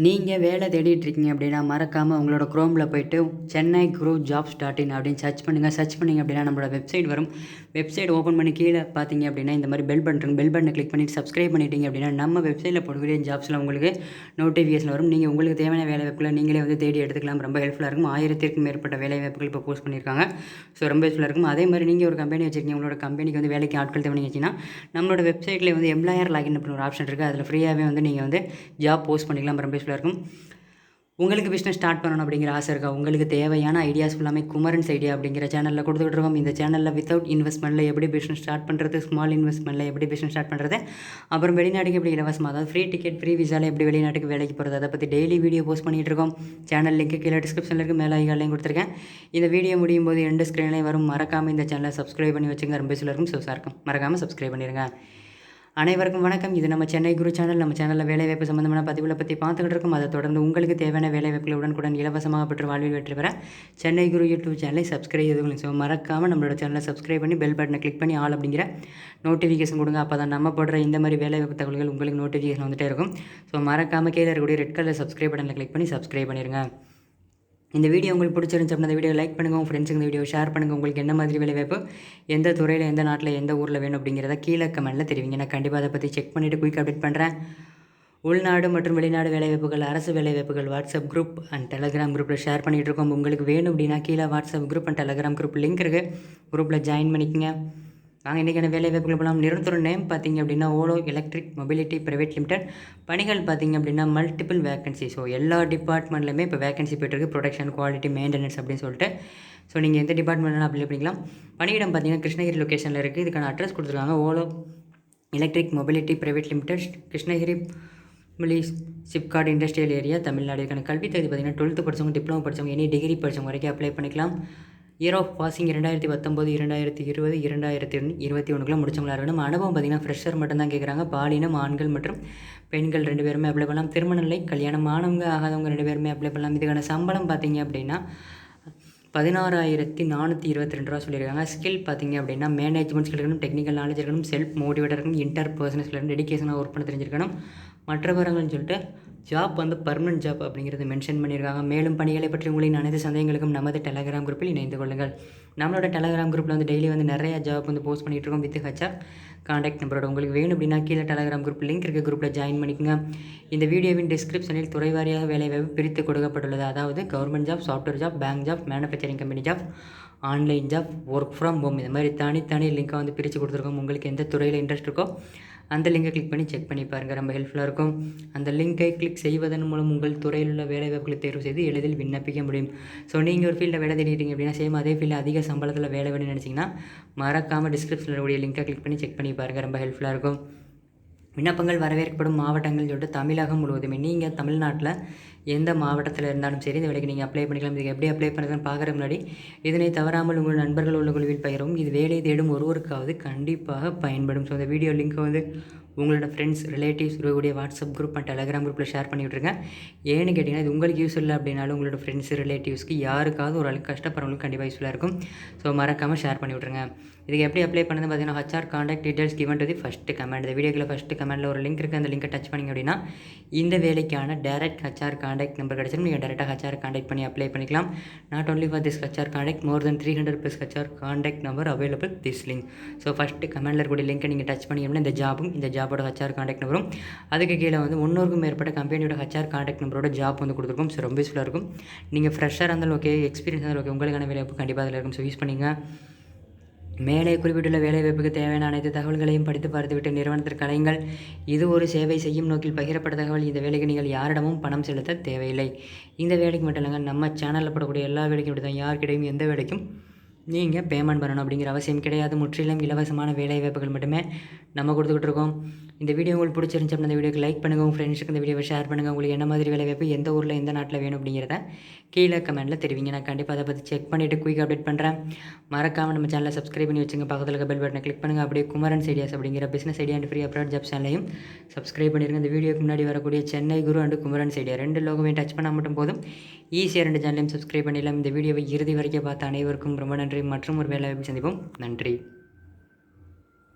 நீங்கள் வேலை தேடிட்டு இருக்கீங்க அப்படின்னா மறக்காமல் உங்களோட குரோமில் போய்ட்டு Chennai group jobs dot in அப்படின்னு சர்ச் பண்ணுங்கள். சர்ச் பண்ணிங்க அப்படின்னா நம்மளோட வெப்சைட் வரும். வெப்சைட் ஓப்பன் பண்ணி கீழே பார்த்தீங்க அப்படின்னா இந்த மாதிரி பெல் பட்டன் பெல் பட்டனை கிளிக் பண்ணிட்டு சப்ஸ்கிரைப் பண்ணிட்டீங்க அப்படின்னா நம்ம வெப்சைட்டில் போடக்கூடிய ஜாப்ஸில் உங்களுக்கு நோட்டிஃபிகேஷன் வரும். நீங்கள் உங்களுக்கு தேவையான வேலை வாய்ப்புகளை நீங்களே வந்து தேடி எடுத்துக்கலாம். ரொம்ப ஹெல்ப்ஃபுல்லாக இருக்கும். 1000க்கும் மேற்பட்ட வேலை வாய்ப்புகள் இப்போ போஸ்ட் பண்ணியிருக்காங்க. ஸோ ரொம்ப ஹெல்ப்ஃபுல்லாக இருக்கும். அதே மாதிரி நீங்கள் ஒரு கம்பெனி வச்சிருக்கீங்க, உங்களோட கம்பெனிக்கு வந்து வேலைக்கு ஆட்கள் தேவை வச்சிங்கன்னா நம்மளோட வெப்சைட்டில் வந்து எம்ப்ளாயர் லாகின் அப்படின்னு ஒரு ஆப்ஷன் இருக்குது. அதில் ஃப்ரீயாகவே வந்து நீங்கள் வந்து ஜாப் போஸ்ட் பண்ணிக்கலாம். ரொம்ப ஹெல்ப்ஃபுல்லாக இருக்கும். உங்களுக்கு பிஸ்னஸ் ஸ்டார்ட் பண்ணணும் அப்படிங்கிற ஆசை இருக்கா? உங்களுக்கு தேவையான ஐடியாஸ் ஃபுல்லாமே குமரன்ஸ் ஐடியா அப்படிங்கிற சேனலில் கொடுத்துக்கிட்டு இருக்கோம். இந்த சேனலில் வித்தவுட் இன்வெஸ்ட்மெண்ட்டில் எப்படி பிஸ்னஸ் ஸ்டார்ட் பண்ணுறது, ஸ்மால் இன்வெஸ்ட்மெண்ட்டில் எப்படி பிஸ்னஸ் ஸ்டார்ட் பண்ணுறது, அப்புறம் வெளிநாட்டுக்கு எப்படி இலவசமாக, அதாவது ஃப்ரீ டிக்கெட் ஃப்ரீ விசாவில் எப்படி வெளிநாட்டுக்கு வேலைக்கு போகிறது, அதை பற்றி டெய்லி வீடியோ போஸ்ட் பண்ணிகிட்டு இருக்கோம். சேனல் லிங்க் கீழே டிஸ்கிரிப்ஷனில் இருக்குது, மேலே ஐகாலையும் கொடுத்துருக்கேன். இந்த வீடியோ முடியும் போது எண்டு ஸ்க்ரீன்லேயும் வரும். மறக்காமல் இந்த சேனலை சப்ஸ்கிரைப் பண்ணி வச்சுங்க. ரொம்ப இருக்கும், ஸோ இருக்கும். மறக்காமல் சப்ஸ்கிரைப் பண்ணிடுங்க. அனைவருக்கும் வணக்கம். இது நம்ம சென்னை குரு சேனல். நம்ம சேனலில் வேலைவாய்ப்பு சம்மந்தமான பதிவுகளை பற்றி பார்த்துக்கிட்டு இருக்கோம். அதை தொடர்ந்து உங்களுக்கு தேவையான வேலைவாய்ப்புகளை உடனுக்குடன் இலவசமாக பெற்று வாழ்வில் வெற்றி பெற சென்னை குரு யூடியூப் சேனலை சப்ஸ்கிரைப் எதுவும். ஸோ மறக்காமல் நம்மளோட சேனலை சப்ஸ்கிரைப் பண்ணி பெல் பட்டனை கிளிக் பண்ணி ஆல் அப்படிங்கிற நோட்டிஃபிகேஷன் கொடுங்க. அப்போ தான் நம்ம போடுற இந்த மாதிரி வேலைவாய்ப்பு தகவல்கள் உங்களுக்கு நோட்டிஃபிகேஷன் வந்துகிட்டே இருக்கும். ஸோ மறக்காமல் கீழே இருக்கக்கூடிய ரெட் கலர் சப்ஸ்கிரைப் பட்டனில் கிளிக் பண்ணி சப்ஸ்கிரைப் பண்ணிடுங்க. இந்த வீடியோ உங்களுக்கு பிடிச்சிருந்துச்சு அப்படின்னா இந்த வீடியோ லைக் பண்ணுங்கள். உங்கள் ஃப்ரெண்ட்ஸுக்கு இந்த வீடியோ ஷேர் பண்ணுங்கள். உங்களுக்கு என்ன மாதிரி வேலைவாய்ப்பு, எந்த துறையில், எந்த நாட்டில், எந்த ஊரில் வேணும் அப்படிங்கிறத கீழே கமெண்ட்டில் தெரிவிங்க. நான் கண்டிப்பாக அதை பற்றி செக் பண்ணிவிட்டு குயிக் அப்டேட் பண்ணுறேன். உள்நாடு மற்றும் வெளிநாடு வேலைவாய்ப்புகள், அரசு வேலைவாய்ப்புகள் வாட்ஸ்அப் குரூப் அண்ட் டெலகிராம் குரூப்பில் ஷேர் பண்ணிகிட்டு இருக்கோம். உங்களுக்கு வேணும் அப்படின்னா கீழே WhatsApp group and Telegram group link இருக்குது. குரூப்பில் ஜாயின் பண்ணிக்கங்க. நாங்கள் இன்றைக்கான வேலைவாய்ப்புகள் போகலாம். நிரந்தர நேம் பார்த்திங்க அப்படின்னா ஓலோ எலக்ட்ரிக் மொபிலிட்டி ப்ரைவேட் லிமிடெட். பணிகள் பார்த்திங்க அப்படின்னா மல்டிபிள் வேக்கன்சி. ஸோ எல்லா டிபார்ட்மெண்ட்லையுமே இப்போ வேக்கன்சி போய்ட்டுருக்கு. ப்ரொடக்ஷன், குவாலிட்டி, மெயின்டெனன்ஸ் அப்படின்னு சொல்லிட்டு. ஸோ நீங்கள் எந்த டிபார்ட்மெண்ட்லாம் அப்ளை பண்ணிக்கலாம். பணியிடம் பார்த்திங்கன்னா கிருஷ்ணகிரி லொக்கேஷனில் இருக்குது. இதுக்கான அட்ரஸ் கொடுத்துருக்காங்க. ஓலோ electric mobility private limited, Krishnagiri SIPCOT industrial area, Tamil Nadu. இதுக்கான கல்வி தகுதி பார்த்திங்கன்னா 12th படித்தவங்க, டிப்ளமோ படித்தவங்க, எனி டிகிரி படித்தவங்க வரைக்கும் அப்ளை பண்ணிக்கலாம். இயர் ஆஃப் பாசிங் 2019, 2020, 2021 முடிச்சவங்களா இருக்கணும். அனுபவம் பார்த்திங்கன்னா ஃப்ரெஷர் மட்டும்தான் கேட்குறாங்க. பாலினம் ஆண்கள் மற்றும் பெண்கள் 2 பேருமே அப்ளை பண்ணலாம். திருமண நிலை, கல்யாணம் ஆனவங்க ஆகாதவங்க 2 பேருமே அப்ளை பண்ணலாம். இதுக்கான சம்பளம் பார்த்திங்க அப்படின்னா 16,422 ரூபா சொல்லியிருக்காங்க. ஸ்கில் பார்த்திங்க அப்படின்னா மேனேஜ்மெண்ட் ஸ்கில் இருக்கணும், டெக்னிக்கல் நாலேஜ் இருக்கணும், செல்ஃப் மோட்டிவேட்டர் இருக்கணும், இன்டர் பர்சனல் ஸ்கில், டெடிகேஷனாக ஒர்க் பண்ண தெரிஞ்சிருக்கணும். மற்ற விவரங்கள்னு சொல்லிட்டு ஜாப் வந்து பர்மனன்ட் ஜாப் அப்படிங்கிறது மென்ஷன் பண்ணியிருக்காங்க. மேலும் பணிகளை பற்றி உங்களின் அனைத்து சந்தேகங்களுக்கும் நமது டெலகிராம் குரூப்பில் இணைந்து கொள்ளுங்கள். நம்மளோட டெலகிராம் குரூப்பில் வந்து டெய்லி வந்து நிறைய ஜாப் வந்து போஸ்ட் பண்ணிகிட்டு இருக்கோம். வித் ஹெச்ஆர் காண்டாக்ட் நம்பரோட. உங்களுக்கு வேணும் அப்படின்னா கீழே டெலகிராம் குரூப் லிங்க் இருக்குது. குரூப்பில் ஜாயின் பண்ணிக்கோங்க. இந்த வீடியோவின் டிஸ்கிரிப்ஷனில் துறைவாரியாக வேலைவாய்ப்பு பிரித்து கொடுக்கப்பட்டுள்ளது. அதாவது government job, software job, bank job, manufacturing company job, online job, work from home, இந்த மாதிரி தனி லிங்காக வந்து பிரித்து கொடுத்துருக்கோம். உங்களுக்கு எந்த துறையில் இன்ட்ரெஸ்ட் இருக்கோ அந்த லிங்கை கிளிக் பண்ணி செக் பண்ணி பாருங்கள். ரொம்ப ஹெல்ப்ஃபுல்லாக இருக்கும். அந்த லிங்கை கிளிக் செய்வதன் மூலம் உங்கள் துறையில் உள்ள வேலைவாய்ப்புகளை தேர்வு செய்து எளிதில் விண்ணப்பிக்க முடியும். ஸோ நீங்கள் ஒரு ஃபீல்டில் வேலை தேடிட்டீங்க அப்படின்னா சேம் அதே ஃபீல்டில் அதிக சம்பளத்தில் வேலை வேணும்னு நினச்சிங்கன்னா மறக்காமல் டிஸ்கிரிப்ஷனில் கூடிய லிங்கை கிளிக் பண்ணி செக் பண்ணி பாருங்கள். ரொம்ப ஹெல்ப்ஃபுல்லாக இருக்கும். விண்ணப்பங்கள் வரவேற்கப்படும் மாவட்டங்கள் சொல்லிட்டு தமிழகம் முழுவதுமே. நீங்கள் தமிழ்நாட்டில் எந்த மாவட்டத்தில் இருந்தாலும் சரி இந்த வேலைக்கு நீங்கள் அப்ளை பண்ணிக்கலாம். இதுக்கு எப்படி அப்ளை பண்ணுறதுன்னு பார்க்குற முன்னாடி இதனை தவறாமல் உங்கள் நண்பர்கள் உள்ள குழுவில் பகிரவும். இது வேலை தேடும் ஒருவருக்காவது கண்டிப்பாக பயன்படும். ஸோ இந்த வீடியோ லிங்க்கை வந்து உங்களோட ஃப்ரெண்ட்ஸ், ரிலேட்டிவ்ஸ் இருக்கக்கூடிய வாட்ஸ்அப் குரூப் அண்ட் டெலகிராம் குரூப்பில் ஷேர் பண்ணி விட்ருங்க. ஏன்னு கேட்டிங்கன்னா இது உங்களுக்கு யூஸ் இல்லை அப்படின்னாலும் உங்களோட ஃப்ரெண்ட்ஸ், ரிலேட்டிவ்ஸ்க்கு யாருக்காவது ஒரு ஆளுக்கு கஷ்டப்படுறவங்களுக்கு கண்டிப்பாக யூஸ்ஃபுல்லாக இருக்கும். ஸோ மறக்காமல் ஷேர் பண்ணி விட்ருங்க. இதுக்கு எப்படி அப்ளை பண்ணுறது பார்த்தீங்கன்னா HR contact details given to the first comment. இந்த வீடியோக்கில் ஃபஸ்ட்டு கமெண்ட்டில் ஒரு லிங்க் இருக்குது. அந்த லிங்கை டச் பண்ணிங்க அப்படின்னா இந்த வேலைக்கான டேரக்ட் ஹச்ஆர் காண்டாக்ட் நம்பர் கிடச்சிடும். நீங்கள் டேரெக்டாக ஹச்ஆர் காண்டாக்ட் பண்ணி அப்ளை பண்ணிக்கலாம். Not only for this HR contact, more then 300+ HR contact number available this link. So first கமெண்டில் இருக்கக்கூடிய லிங்கை நீங்கள் டச் பண்ணிங்கன்னா இந்த ஜாபோட ஹச்ஆர் காண்டாக்ட் நம்பரும் அதுக்கு கீழே வந்து 300க்கும் மேற்பட்ட கம்பெனியோட ஹச்ஆர் காண்டாக்ட் நம்பரோட ஜாப் வந்து கொடுத்துருக்கோம். ஸோ ரொம்ப யூஸ்ஃபுல்லாக இருக்கும். நீங்கள் ஃப்ரெஷ்ஷாக இருந்தாலும் ஓகே, எக்ஸ்பீரியன்ஸ் இருந்தாலும் ஓகே, உங்களுக்கான வேலைவாய்ப்பு கண்டிப்பாக அதில் இருக்கும். ஸோ யூஸ் பண்ணிங்க. மேலே குறிப்பிட்டுள்ள வேலைவாய்ப்புக்கு தேவையான அனைத்து தகவல்களையும் படித்து பார்த்துவிட்டு நிறுவனத்திற்கு அழையுங்கள். இது ஒரு சேவை செய்யும் நோக்கில் பகிரப்பட்ட தகவல். இந்த வேலைக்கு நீங்கள் யாரிடமும் பணம் செலுத்த தேவையில்லை. இந்த வேலைக்கு மட்டும் இல்லைங்க, நம்ம சேனலில் போடக்கூடிய எல்லா வேலைக்கும் இப்படி தான். யார்கிட்டையும் எந்த வேலைக்கும் நீங்கள் பேமெண்ட் பண்ணணும் அப்படிங்கிற அவசியம் கிடையாது. முற்றிலும் இலவசமான வேலை வாய்ப்புகள் மட்டுமே நம்ம கொடுத்துக்கிட்டு இருக்கோம். இந்த வீடியோ உங்களுக்கு பிடிச்சிருந்துச்சு அப்படின்னா இந்த வீடியோக்கு லைக் பண்ணுங்கள். உங்கள் ஃப்ரெண்ட்ஸுக்கு இந்த வீடியோவை ஷேர் பண்ணுங்கள். உங்களுக்கு என்ன மாதிரி வேலை வாய்ப்பு, எந்த ஊரில், எந்த நாட்டில் வேணும் அப்படிங்கிறத கீழே கமெண்ட்டில் தெரிவிங்க. நான் கண்டிப்பாக அதை பற்றி செக் பண்ணிவிட்டு குயிக் அப்டேட் பண்ணுறேன். மறக்காமல் நம்ம சேனலை சப்ஸ்கிரைப் பண்ணி வச்சுங்க. பக்கத்தில் இருக்க பெல் பட்டனை கிளிக் பண்ணுங்கள். அப்படியே குமரன்ஸ் ஐடியாஸ் அப்படிங்கிற business idea and free abroad job சேனலையும் சப்ஸ்கிரைப் பண்ணிடுங்க. இந்த வீடியோக்கு முன்னாடி வரக்கூடிய சென்னை குரு அண்ட் குமரன்ஸ் ஐடியா 2 லோகோவையும் டச் பண்ணால் மட்டும் போதும். ஈஸியாக 2 சேனலையும் சப்ஸ்கிரைப் பண்ணிடலாம். இந்த வீடியோவை இறுதி வரைக்கும் பார்த்த அனைவருக்கும் ரொம்ப நன்றி. மற்றும் ஒரு வேலை வாய்ப்பு சந்திப்போம். நன்றி.